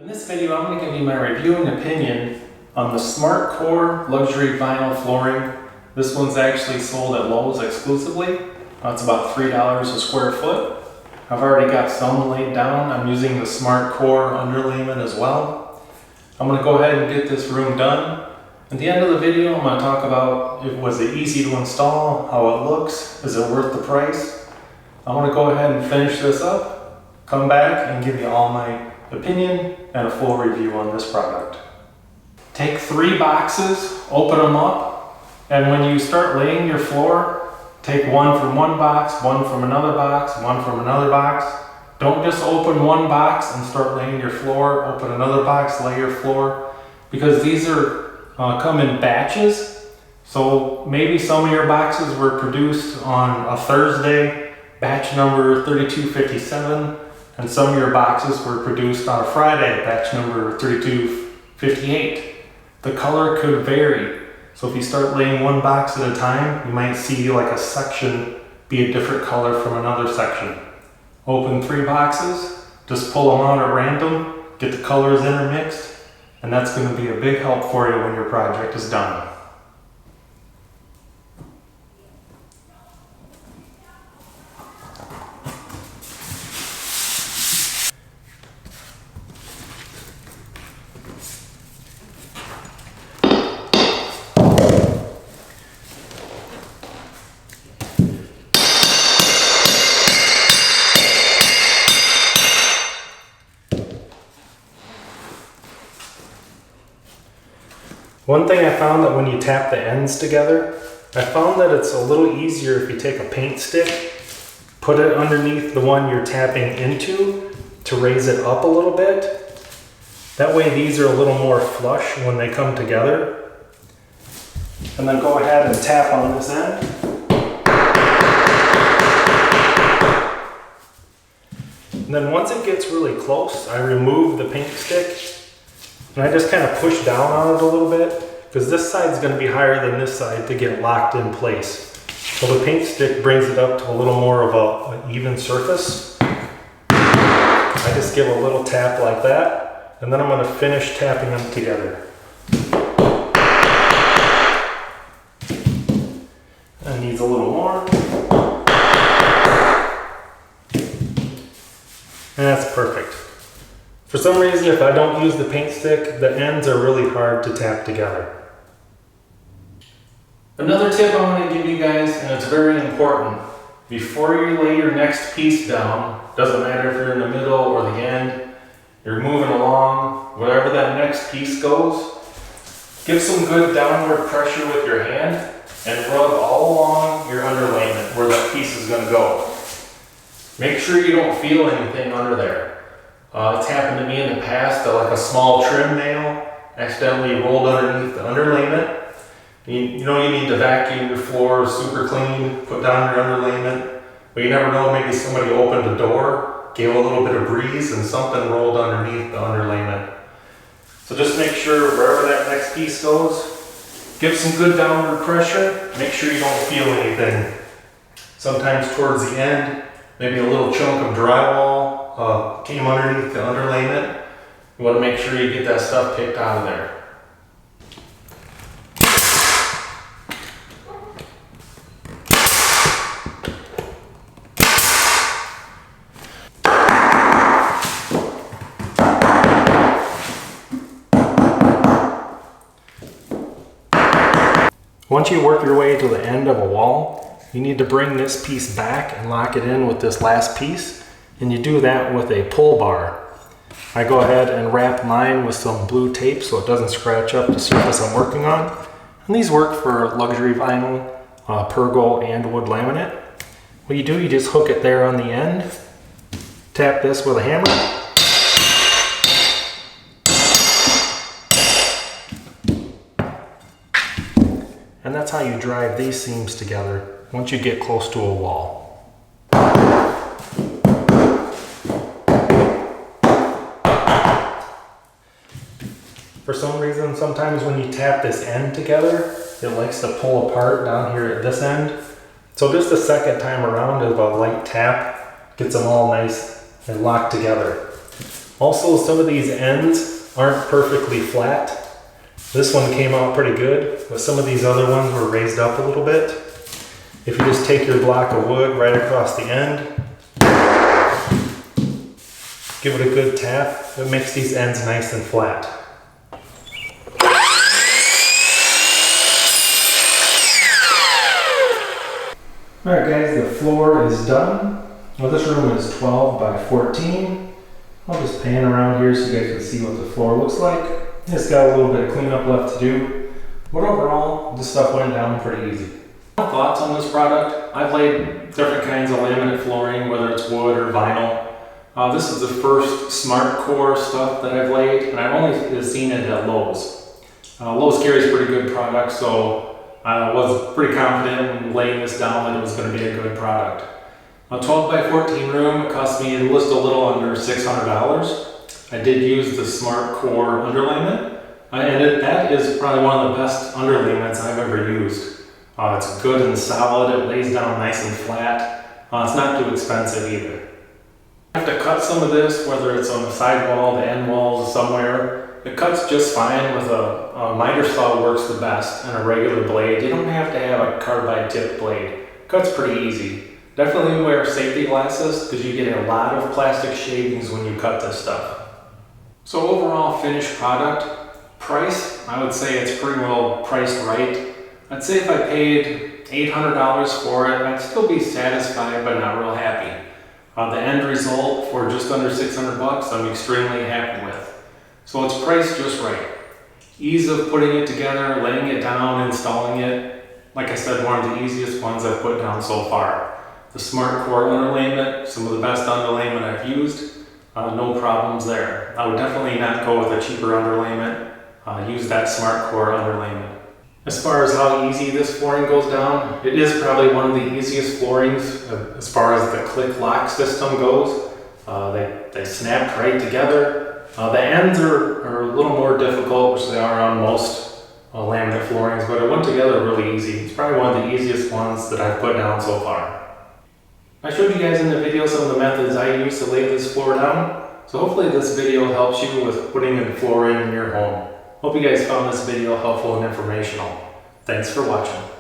In this video, I'm going to give you my review and opinion on the SmartCore luxury vinyl flooring. This one's actually sold at Lowe's exclusively. It's about $3 a square foot. I've already got some laid down. I'm using the SmartCore underlayment as well. I'm going to go ahead and get this room done. At the end of the video, I'm going to talk about was it easy to install, how it looks, is it worth the price. I'm going to go ahead and finish this up, come back and give you all my opinion and a full review on this product. Take 3 boxes, open them up, and when you start laying your floor, take one from one box, one from another box, one from another box. Don't just open one box and start laying your floor, open another box, lay your floor, because these are come in batches. So maybe some of your boxes were produced on a Thursday, batch number 3257, and some of your boxes were produced on a Friday, batch number 3258. The color could vary. So if you start laying one box at a time, you might see like a section be a different color from another section. Open 3 boxes, just pull them out at random, get the colors intermixed, and that's going to be a big help for you when your project is done. One thing I found that when you tap the ends together, I found that it's a little easier if you take a paint stick, put it underneath the one you're tapping into to raise it up a little bit. That way these are a little more flush when they come together. And then go ahead and tap on this end. And then once it gets really close, I remove the paint stick. And I just kind of push down on it a little bit, because this side's going to be higher than this side to get locked in place. So the paint stick brings it up to a little more of an even surface. I just give a little tap like that, and then I'm going to finish tapping them together. That needs a little more. And that's perfect. For some reason, if I don't use the paint stick, the ends are really hard to tap together. Another tip I want to give you guys, and it's very important, before you lay your next piece down, doesn't matter if you're in the middle or the end, you're moving along, wherever that next piece goes, give some good downward pressure with your hand and rub all along your underlayment where that piece is going to go. Make sure you don't feel anything under there. It's happened to me in the past that like a small trim nail accidentally rolled underneath the underlayment. You know you need to vacuum your floor super clean, put down your underlayment, but you never know, maybe somebody opened a door, gave a little bit of breeze, and something rolled underneath the underlayment. So just make sure wherever that next piece goes, give some good downward pressure, make sure you don't feel anything. Sometimes towards the end, maybe a little chunk of drywall came underneath the underlayment. You want to make sure you get that stuff picked out of there. Once you work your way to the end of a wall, you need to bring this piece back and lock it in with this last piece. And you do that with a pull bar. I go ahead and wrap mine with some blue tape so it doesn't scratch up the surface I'm working on. And these work for luxury vinyl, pergo, and wood laminate. What you do, you just hook it there on the end, tap this with a hammer, and that's how you drive these seams together once you get close to a wall. For some reason, sometimes when you tap this end together, it likes to pull apart down here at this end. So just the second time around of a light tap gets them all nice and locked together. Also, some of these ends aren't perfectly flat. This one came out pretty good, but some of these other ones were raised up a little bit. If you just take your block of wood right across the end, give it a good tap, it makes these ends nice and flat. Alright guys, the floor is done. Well, this room is 12 by 14. I'll just pan around here so you guys can see what the floor looks like. It's got a little bit of cleanup left to do, but overall, this stuff went down pretty easy. Thoughts on this product? I've laid different kinds of laminate flooring, whether it's wood or vinyl. This is the first SmartCore stuff that I've laid, and I've only seen it at Lowe's. Lowe's carries pretty good products, so I was pretty confident in laying this down that it was going to be a good product. A 12 by 14 room, it cost me just a little under $600. I did use the SmartCore underlayment, and that is probably one of the best underlayments I've ever used. It's good and solid, it lays down nice and flat. It's not too expensive either. I have to cut some of this, whether it's on the sidewall, the end walls, somewhere. It cuts just fine with a miter saw works the best, and a regular blade. You don't have to have a carbide tip blade. It cuts pretty easy. Definitely wear safety glasses because you get a lot of plastic shavings when you cut this stuff. So overall finished product, price, I would say it's pretty well priced right. I'd say if I paid $800 for it, I'd still be satisfied but not real happy. The end result for just under 600 bucks, I'm extremely happy with. So it's priced just right. Ease of putting it together, laying it down, installing it. Like I said, one of the easiest ones I've put down so far. The SmartCore underlayment, some of the best underlayment I've used. No problems there. I would definitely not go with a cheaper underlayment. Use that SmartCore underlayment. As far as how easy this flooring goes down, it is probably one of the easiest floorings as far as the click lock system goes. They snap right together. The ends are a little more difficult, which they are on most laminate floorings, but it went together really easy. It's probably one of the easiest ones that I've put down so far. I showed you guys in the video some of the methods I use to lay this floor down, so hopefully this video helps you with putting in flooring in your home. Hope you guys found this video helpful and informational. Thanks for watching.